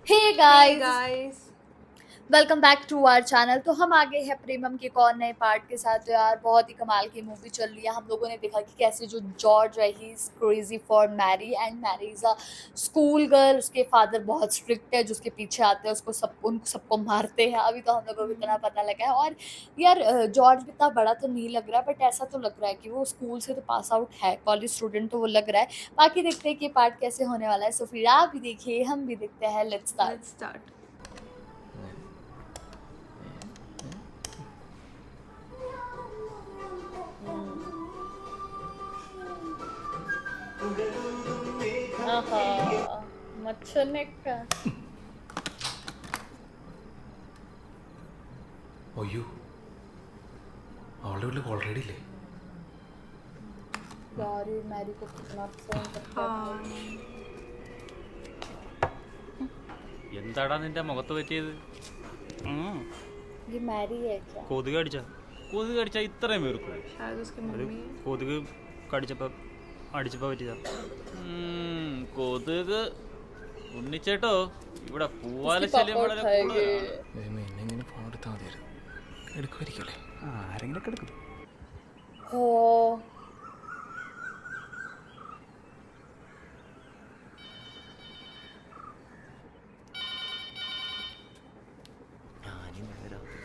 Hey guys, welcome back to our channel. तो हम आ गए हैं प्रेमम के एक और नए पार्ट के साथ। तो यार बहुत ही कमाल की मूवी चल रही है। हम लोगों ने देखा कि कैसे जो जॉर्ज है he is crazy for Mary and Mary is a school girl. उसके फादर बहुत स्ट्रिक्ट है, जो उसके पीछे आते हैं उसको सबको मारते हैं। अभी तो हम लोगों को इतना पता लगा है। और यार जॉर्ज भी इतना बड़ा तो नहीं लग रहा, बट ऐसा तो लग रहा है कि वो स्कूल से तो पास आउट है, कॉलेज स्टूडेंट तो वो लग रहा है। बाकी देखते हैं कि पार्ट कैसे होने वाला है। सो फिर आप भी देखिए, हम भी देखते हैं। Let's start. ആഹാ മച്ചനൊക്കെ അയ്യോ അവളുടെ വീട്ടിൽ ഓൾറെഡി ഇല്ലേ? यार ये मैरी को कितना फोन करता है। എന്താടാ നിന്റെ മുഖത്ത് പറ്റിയത്? ये मैरी है क्या? കൊതുക് കടിച്ചാ ഇത്രയും പേർക്ക് ഒരു കൊതുക് അടിച്ചപ്പോ പറ്റിയതാ. കൊതുക് ഉണ്ണിച്ചേട്ടോ, ഇവിടെ പൂവാല ശല്യം വളരെ കൂടുതലാണ്. എന്നെ ഫോൺ എടുത്താൽ മതിയായിരുന്നു. എടുക്കുമായിരിക്കല്ലേ? ആരെങ്കിലും ഒക്കെ എടുക്കും. ओ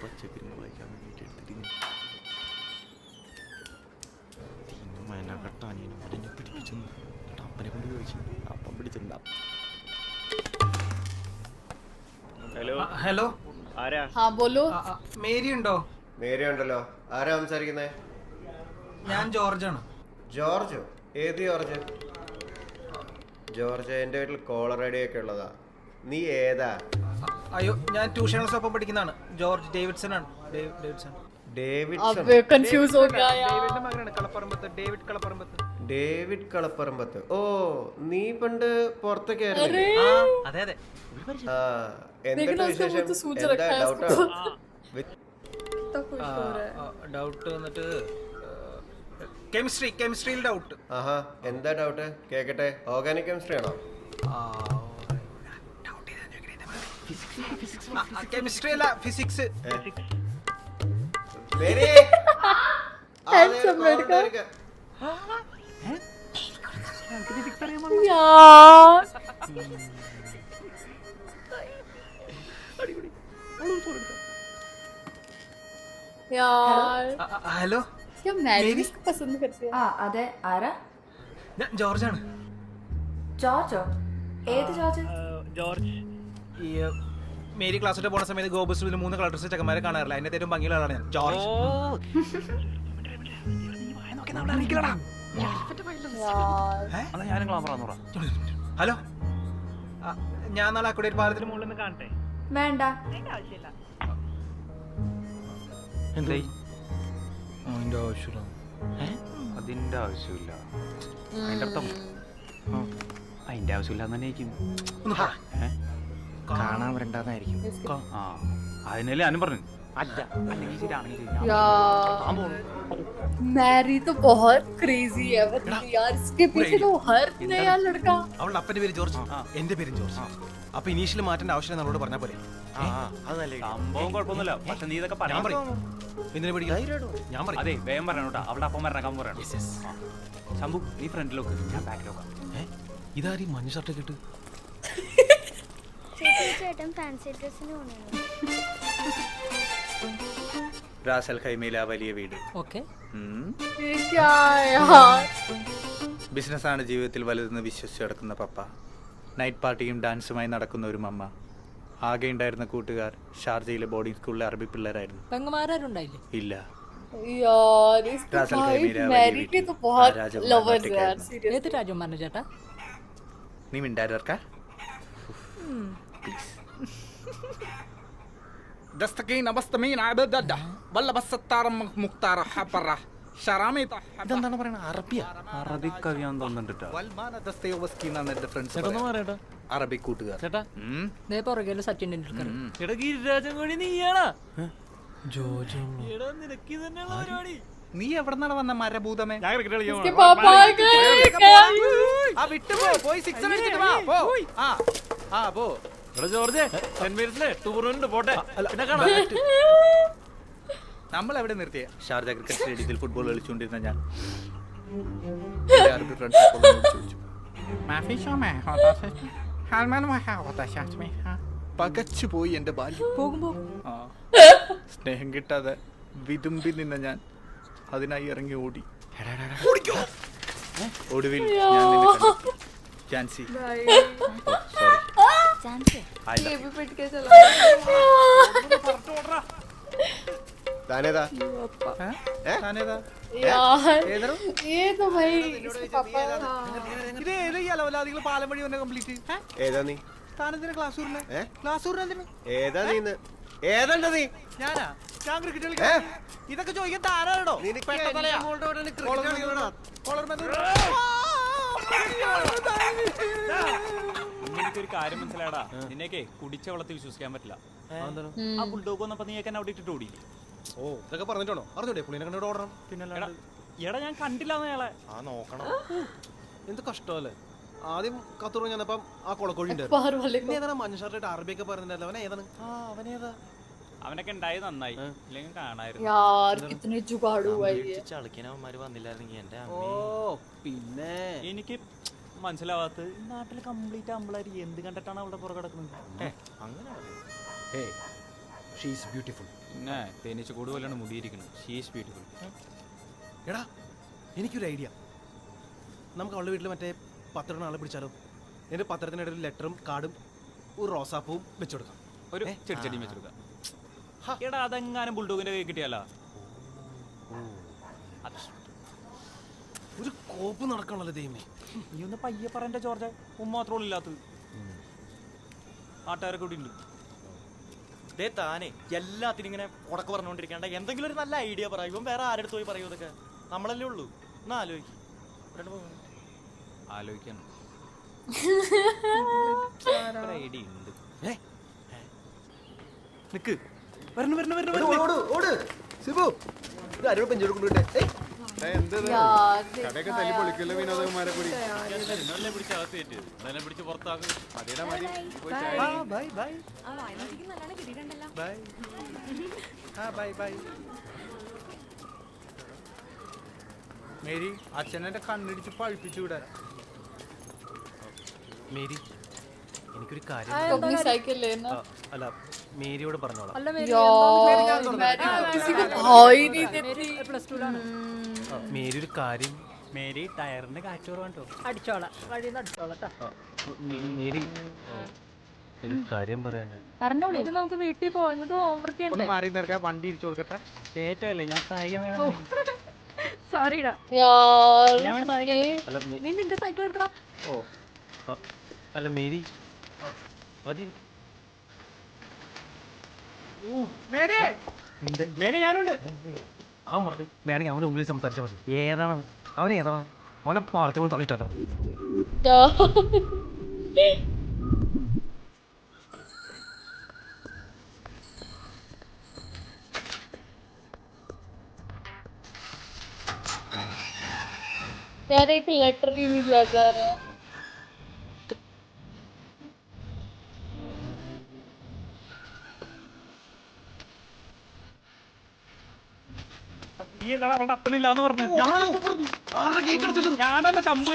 പച്ചക്കറി വായിക്കാൻ വേണ്ടിയിട്ട് എടുത്തിട്ട് കട്ടാനിയെ പിടിപ്പിച്ചു. അപ്പനെ കൊണ്ട് ചോദിച്ചു, അപ്പം പിടിച്ചിട്ടുണ്ടാവും. ഹലോ ഹലോ, ആരാ? हाँ बोलो। മേരി ഉണ്ടോ? മേരി ഉണ്ടല്ലോ. ആരാ സംസാരിക്കുന്നേ? ഞാൻ ജോർജാണ്. ജോർജോ? ഏത് ജോർജ്? ജോർജ് എൻ്റെ വീട്ടിൽ കോളർ ഐ ഡി ഒക്കെ ഉള്ളതാ. നീ ഏതാ? അയ്യോ, ഞാൻ ട്യൂഷൻ ക്ലാസ് പഠിക്കുന്നതാണ്. ജോർജ് ഡേവിഡ്സൺ ആണ്. ഡേവിഡ്സൺ. ഡേവിഡ്സൺ? अब कंफ्यूज हो गया यार। ഡേവിഡിന്റെ മകനാണ്. കളപ്പറമ്പത്ത്. ഡേവിഡ് കളപ്പറമ്പത്ത്. ഡേവിഡ് കളപ്പറമ്പത്ത്. ഓ, നീ പണ്ട് പുറത്തൊക്കെ ആയിരുന്നില്ലേ? അതെ അതെ. ആ, എന്തൊക്കെ देखना उसका വിശേഷം? मुंह तो सूज എന്താ रखा है ഡൗട്ടാ? कितना खुश हो रहा है। ഡൗട്ട് വന്നിട്ട് കെമിസ്ട്രിയിൽ ഡൗട്ട്. ആഹാ, എന്താ ഡൗട്ട്? കേക്കട്ടെ. ഓർഗാനിക് കെമിസ്ട്രി ആണോ? കെമിസ്ട്രി അല്ല, ഫിസിക്സ്. മേരി! Handsome call लड़का। എടുക്ക. यार यार ഹലോ, क्या मैरी भी इसको पसंद करते हैं? ആ അതെ ആരാ? ഞാൻ ജോർജാണ്. ജോർജോ? ഏത് ജോർജ്? ഈ മേരി ക്ലാസ്സിൽ പോണ സമയത്ത് ഗോബസ്റ്റിൽ 3 കളർ ഡ്രസ് ചെക്കന്മാരെ കാണാറില്ല. അതിന്റെ ഏറ്റവും ഭംഗിയുള്ള ആളാണ് ഞാൻ. ജോർജ്. यार ഞാനും ക്ലാമറാന്നോടാ. ഹലോ, ഞാൻ നാളെ അക്കുടേറ്റ് പാലത്തിന് മുകളിൽ നിന്ന് കാണട്ടെ? വേണ്ട. എന്തായി? അതിന്റെ ആവശ്യമില്ല. അതിന്റെ ആവശ്യമില്ല. അതിന്റെ അർത്ഥം അതിന്റെ ആവശ്യമില്ല തന്നെ ആയിരിക്കും. ഒന്ന് പറ. കാണാൻ വരണ്ടാന്നായിരിക്കും. ആ, അതിനല്ലേ ഞാനും പറഞ്ഞു. അല്ല, അല്ലെങ്കിൽ ശരിയാണെങ്കിൽ ശരി. यार मैरी तो बहुत क्रेजी है मतलब यार। इसके पीछे तो हर नया लड़का। അവളുടെ അപ്പന്റെ പേര് ജോർജ്, എന്റെ പേരും ജോർജ്. അപ്പൊ ഇനീഷ്യൽ മാറ്റേണ്ട ആവശ്യം നമ്മളോട് പറഞ്ഞാ പോലെ. സംഭവം കുഴപ്പമൊന്നുമില്ല, പക്ഷെ നീ ഇതൊക്കെ ഞാൻ പറയാൻ പറയും. എന്തിനെ പേടിക്കണം? ഞാൻ പറയും. അതെ, വേഗം പറയണം കേട്ടോ. അവളുടെ അപ്പം വരണം പറയണം. ശംഭു, നീ ഫ്രണ്ടിലോക്ക്, ഞാൻ ബാക്കിലോക്കാം. ഇതാരീ മഞ്ഞ ഷർട്ട് കിട്ട്. ചേട്ടൻ ഫാൻസി ഡ്രസ്സിന് പോണേ. റാസൽ ഖൈമയിലെ ആ വലിയ വീട്. ये क्या है यार? ബിസിനസ്സാണ് ജീവിതത്തിൽ വലുതെന്ന് വിശ്വസിച്ച് നടക്കുന്ന പപ്പ. നൈറ്റ് പാർട്ടിയും ഡാൻസുമായി നടക്കുന്ന ഒരു മമ്മ. ആകെ ഉണ്ടായിരുന്ന കൂട്ടുകാർ ഷാർജയിലെ ബോർഡിംഗ് സ്കൂളിലെ അറബി പിള്ളേരായിരുന്നു. പെങ്ങന്മാരുണ്ടായില്ലേ? ഇല്ല. यार इसके റാസൽ भाई ഖൈമയിലെ ആ मैरी വലിയ के വീട്ടിൽ तो बहुत ആ രാജകുമാരൻ लवर्स यार ഒറ്റയ്ക്കായിരുന്നു. सीरियसली। ഏത് രാജകുമാരൻ ചേട്ടാ? നീ മിണ്ടാരർക്കാ? دستكين بستمين عبدده ولا بس الطار مختار حبره شرامي ഇതെന്താണ് പറയുന്നത്? അറബിയാ? അറബിക്ക് അറിയാൻ തോന്നുന്നുണ്ട്. വൽമാന ദസ്തയോവസ്കി എന്നാണ് എന്റെ ഫ്രണ്ട്സ് ചേട്ടാ പറയട്ടാ. അറബി കൂട്ടുകാർ. ചേട്ടാ, ദേ പുറകില് സച്ചിൻ ടെണ്ടുൽക്കർ. എടാ ഗിരിരാജൻ കോഴി നീയാണാ? ജോർജ് എടാ നിനക്ക് തന്നെയുള്ള പരിപാടി. നീ എവിടെന്നാണ് വന്ന മരഭൂതമേ? इसके पापा आ गए क्या? ആ വിട്ടു പോ, പോയി സിക്സർ അടിച്ചിട്ട് വാ, പോ. ആ പോ. ജോർജ് സെന്റ് മേരീസിലെ ടൂർണമെന്റ് പോട്ടെ പിന്നെ കാണാം. നമ്മൾ എവിടെ നിർത്തിയ ഷാർജ ക്രിക്കറ്റ് സ്റ്റേഡിയത്തിൽ ഫുട്ബോൾ കളിച്ചുകൊണ്ടിരുന്ന ഞാൻ എൻ്റെ അറബി ഫ്രണ്ട്സ് അപ്പോൾ എന്നോട് ചോദിച്ചു, മാഫി ഷോ മേ ഹോതാ സെ ഹാൽമാൻ മേ ഹോതാ ഷാച്ച് മേ ഹാ പകച്ചു പോയി എൻ്റെ ബാല്യം. ആ, സ്നേഹം കിട്ടാതെ വിതുമ്പി നിന്ന ഞാൻ അതിനായി ഇറങ്ങി ഓടി. ഒടുവിൽ ഞാൻ നിന്നെ കണ്ടെത്തി. ജാൻസി. സോറി. താനേതാ താനേതാ? यार ഏതോ? ये तो भाई इसके पापा ഇത് ഏത് ഈ അലവലാദികൾ പാലം വഴി വന്നെ കംപ്ലീറ്റ് ഏതാ നീ താനെന്തിനാ ക്ലാസ് ഊരിനെ ഏ? ക്ലാസ് ഊരിനെ എന്തിനാ ഏതാ നീന്ന് ഏതാണ്ട നീ ഞാനാ ഞാൻ ക്രിക്കറ്റ് കളിക്കാൻ ഇതൊക്കെ ചോദിക്കാൻ താരാണോ നിനക്ക് പെട്ടതലയാ? എൻ്റെ മോളുടെ കൂടെ cricket കോളർ കളിക്കണോ? കോളർ മെതു. എനിക്കൊരു കാര്യം മനസ്സിലാടാ, നിന്നെയൊക്കെ കുടിച്ച വെള്ളത്തിൽ വിശ്വസിക്കാൻ പറ്റില്ല. ആ ബുൾഡോഗ് വന്നപ്പോ നീ അവിടെ ഇട്ടിട്ട് ഓടിയില്ലേ? ഓ ഇതൊക്കെ പറഞ്ഞിട്ടാണോ അറിഞ്ഞൂടെ പുള്ളിനെ കണ്ടോട് ഓടണം എടാ, എടാ ഞാൻ കണ്ടില്ലാന്ന് അയാളെ. ആ നോക്കണം എന്ത് കഷ്ടമല്ലേ. ആദ്യം കത്തുറ ഞാനപ്പം ആ കൊളക്കോഴി बाहर वाले को ഏതാണ് മഞ്ഞ ഷർട്ടായിട്ട് അറബിയൊക്കെ പറഞ്ഞിട്ടുണ്ടല്ലോ അവൻ ഏതാണ് അവനേതാ അവനൊക്കെ ഉണ്ടായത് നന്നായി, ഇല്ലെങ്കിൽ കാണായിരുന്നു. यार कितने जुगाड़ू हुआ ये ചളിക്കനവന്മാര് വന്നില്ലായിരുന്നെങ്കിൽ എന്റെ ഓ പിന്നെ എനിക്ക് മനസ്സിലാവാത്ത ഈ നാട്ടിൽ കംപ്ലീറ്റ് അമ്പളാരി എന്ത് കണ്ടിട്ടാണ് അവളുടെ പുറകെ കിടക്കുന്നത്? അങ്ങനെ ഷീസ് ബ്യൂട്ടിഫുൾ. പിന്നെ തേനീച്ച കൂടുതലാണ് മുടിയിരിക്കുന്നത്. She's beautiful. എടാ എനിക്കൊരു ഐഡിയ. നമുക്ക് അവളുടെ വീട്ടിൽ മറ്റേ പത്രം ആളെ പിടിച്ചാലോ? എന്നിട്ട് പത്രത്തിനിടെ ഒരു ലെറ്ററും കാർഡും ഒരു റോസാപ്പൂവും വെച്ചു കൊടുക്കാം. ഒരു ചെടിച്ചെടിയും വെച്ചെടുക്കാം. എടാ അതെങ്ങാനും ബുൾഡോഗിന്റെ കൈ കിട്ടിയാലോ? ഒരു കോപ്പ് നടക്കണല്ലോ ദൈവമേ. നീ ഒന്ന് പയ്യെ പറയണ്ട ജോർജ്, മാത്രമേ ഇല്ലാത്തത്. നാട്ടുകാരൊക്കെ കൂടി ഉണ്ട്. ദേ താനേ എല്ലാത്തിനും ഇങ്ങനെ ഉടക്ക് പറഞ്ഞുകൊണ്ടിരിക്കണ്ട. എന്തെങ്കിലും ഒരു നല്ല ഐഡിയ പറയും. വേറെ ആരെടുത്ത് പോയി പറയൂ? ഇതൊക്കെ നമ്മളല്ലേ ഉള്ളൂ. എന്നാ ആലോചിക്കും. ആലോചിക്കണം. ഐഡിയ ഉണ്ട്. നിക്ക് വരണം വരണം വരണം വരണം. ഓട് ഓട് സിബു ഇത് ആരോട് പെഞ്ചോട് കൊണ്ടുവിട്ടെ यार കടയൊക്കെ തല്ലി പൊളിക്കല്ലോ വിനോദകുമാരെ കൂടി പിടിച്ച് അകത്ത് കയറ്റി നല്ല പിടിച്ച് പുറത്താക്കും. അതേടാ മതി പോയി ചായ ബൈ ബൈ ബൈ. ആ ബൈ ബൈ. മേരി, അച്ഛനെ കണ്ണിടിച്ച് പഴിപ്പിച്ചു വിടാൻ. മേരി എനിക്കൊരു കാര്യം तो अपनी साइकिल लेना അല്ല മേരിയോട് പറഞ്ഞോളാം. यार मैंने किसी को भाई नहीं देती പ്ലസ് ടുലാണ്. മേരി ഒരു കാര്യം. മേരി ടയറിന് കാറ്റ് കുറവാണ്ടോ? അടിച്ചോളാം, വഴിയിൽ നിന്ന് അടിച്ചോളാം കേട്ടോ. മേരി ഒരു കാര്യം പറയാൻ. പറഞ്ഞോളൂ. ഇത് നമുക്ക് വീട്ടിൽ പോകുന്നത് ഹോംവർക്ക് ഒന്ന് ചെയ്യണ്ടേ? മാറി നിൽക്കാൻ വണ്ടി ഇരിച്ചു കൊടുക്കട്ടെ. ഏറ്റല്ലേ ഞാൻ കായികം സോറിടാ. यार നീ നിന്റെ സൈക്കിൾ എടുക്കണം. ഓ അല്ല മേരി മതി. മേരി ഞാനുണ്ട്. അവൻ പറഞ്ഞു വേണമെങ്കിൽ അവൻ്റെ മുമ്പിൽ സംസാരിച്ചാൽ മതി. ഏതാണ് അവനേതാണ് അവനെ പാളത്തെ കൊണ്ട് തള്ളിയിട്ടല്ലോ. यार एक लेटर भी लगा रहा है. നീ എന്താണ് അവളുടെ അപ്പനില്ലാന്ന് പറഞ്ഞു? ഞാനല്ല ചമ്പു.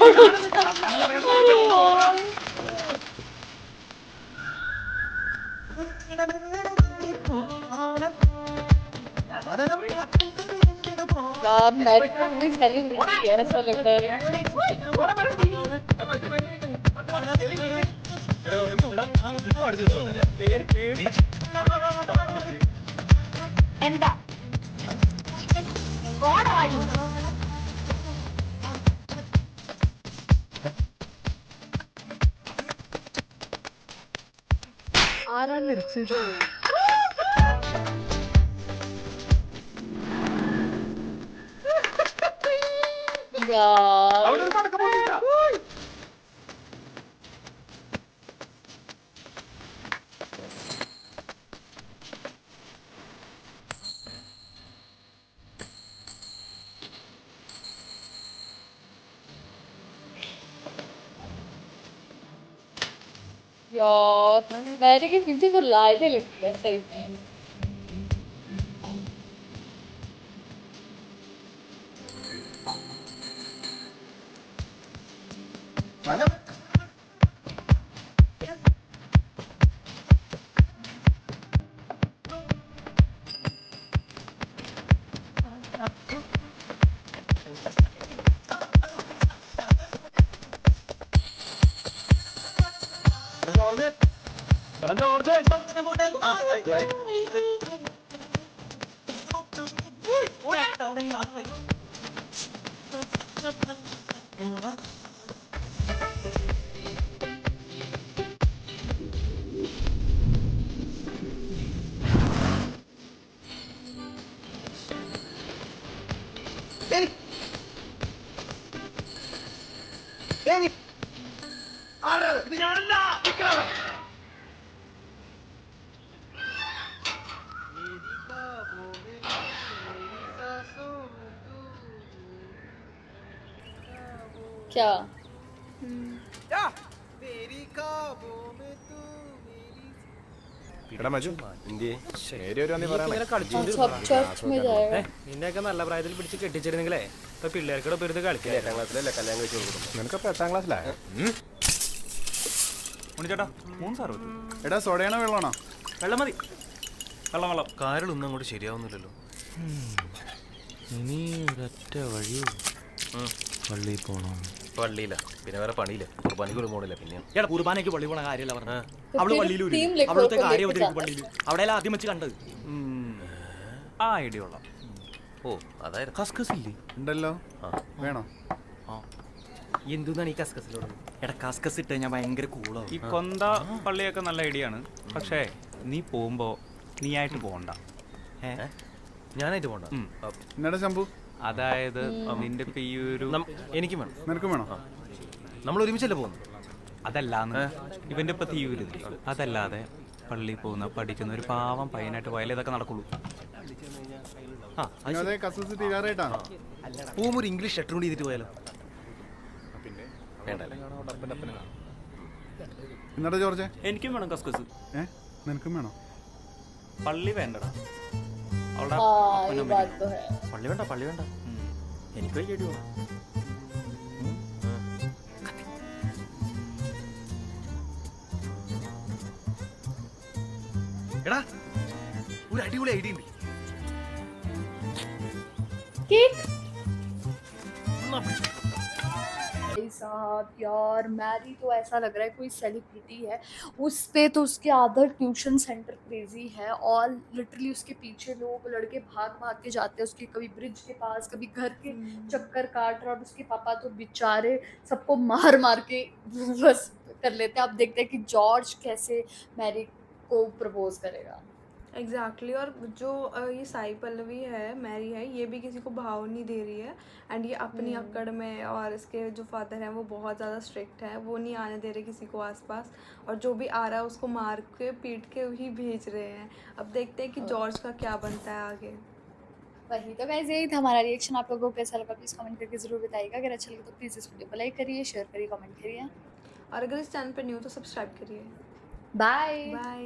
यार मैं भी नहीं ऐसा लग रहा है. എന്താ ആരാണ് നിർത്തിയത്? यार बहुत मैरी की किसी को लाइनें लिखती है सही में। क्या എടാ മജു ഇന്ത്യ ശരി ഒരു अच्छा अब चर्च में जाएगा നിന്നെയൊക്കെ നല്ല പ്രായത്തിൽ പിടിച്ച് കെട്ടിച്ചിരുന്നെങ്കിലേ ഇപ്പൊ പിള്ളേർക്കൂടെ പെരുത് കളിക്കില്ല. എട്ടാം ക്ലാസ്സിലല്ലേ കല്യാണം കഴിച്ചു കൊടുക്കും നിനക്കപ്പോ എട്ടാം ക്ലാസ്സിലാ ഉണ്ണിച്ചേട്ടാ 3 സർവത്ത് എടാ സോഡയാണോ വെള്ളമാണോ? വെള്ളം മതി. വെള്ളം കാര്യങ്ങളൊന്നും അങ്ങോട്ട് ശരിയാവുന്നില്ലല്ലോ. ഇനി ഒരൊറ്റ വഴിയോ പള്ളിയിൽ പോണോ? പള്ളിയില്ല പിന്നെ വേറെ പണിയില്ല കുർബാനയ്ക്ക് ഒരു മോണില്ല പിന്നെ എടാ കുർബാനയ്ക്ക് പള്ളി പോണ കാര്യമല്ല പറഞ്ഞ तो അവള് फिर പള്ളിയിൽ team लिखो അവളത്തെ तो കാര്യം लेके അവതരിക്കും जाता പള്ളിയിൽ അവിടെ ആദ്യം വെച്ച് കണ്ടത്. ആ ഐഡിയ ഉള്ള ഓ അതായിരുന്നു കസ്കസ് ഇല്ലേ? ഉണ്ടല്ലോ. വേണോ? എന്താണ് ഈ കസ്കസിലോട്? എടാ കസ്കസ് ഇട്ട് ഞാൻ ഭയങ്കര കൂളാവും. ഈ കൊന്ത പള്ളിയൊക്കെ നല്ല ഐഡിയ ആണ്. പക്ഷേ നീ പോകുമ്പോ നീ ആയിട്ട് പോകണ്ട. ഞാനായിട്ട് പോണ്ട എന്നാടാ ശംഭു? അതായത് നിന്റെ ഇപ്പൊ ഈ ഒരു എനിക്കും വേണം. നിനക്കും വേണോ? നമ്മൾ ഒരുമിച്ചല്ലേ പോകുന്നു. അതല്ലാന്ന് ഇവന്റെ ഇപ്പൊ തീയൂരുത്. അതല്ലാതെ പള്ളിയിൽ പോകുന്ന പഠിക്കുന്ന ഒരു പാവം പയ്യനായിട്ട് പോയാലേ ഇതൊക്കെ നടക്കുള്ളൂ. അതെ കസൂസ് തീരാറായിട്ടാ. പോകുമ്പോൾ ഒരു ഇംഗ്ലീഷ് ഷട്ടർ കൂടി ചെയ്തിട്ട് പോയാലോ? വേണ്ടല്ലേ? എന്നാടാ ജോർജ്? എനിക്കും വേണം കസ്കസ്. നിനക്കും വേണോ? പള്ളി വേണ്ടടാ. അവളുടെ हाँ ये बात तो है പള്ളി വേണ്ട പള്ളി വേണ്ട. എനിക്ക് വൈകിട്ട് പോകണം. എടാ ഒരു അടിപൊളി ഐഡിയ ഉണ്ട്. केक भाई साहब यार मैरी तो ऐसा लग रहा है कोई सेलिब्रिटी है उस पे तो उसके आधर ट्यूशन सेंटर क्रेजी है और लिटरली उसके पीछे लोग लड़के भाग भाग के जाते हैं उसके कभी ब्रिज के पास कभी घर के चक्कर काट रहे और उसके पापा तो बेचारे सबको मार मार के बस कर लेते हैं अब देखते हैं कि जॉर्ज कैसे मैरी को प्रपोज करेगा एग्जैक्टली और जो ये साई पल्लवी है मैरी है ये भी किसी को भाव नहीं दे रही है एंड ये अपनी अक्कड़ में और इसके जो फादर हैं वो बहुत ज़्यादा स्ट्रिक्ट है वो नहीं आने दे रहे किसी को आसपास और जो भी आ रहा है उसको मार के पीट के ही भेज रहे हैं अब देखते हैं कि जॉर्ज का क्या बनता है आगे वही तो गाइस यही था हमारा रिएक्शन आप लोगों को कैसा लगा प्लीज़ कमेंट करके ज़रूर बताइएगा अगर अच्छा लगे तो प्लीज़ इस वीडियो को लाइक करिए शेयर करिए कमेंट करिए और अगर इस चैनल पर न्यू तो सब्सक्राइब करिए बाय बाय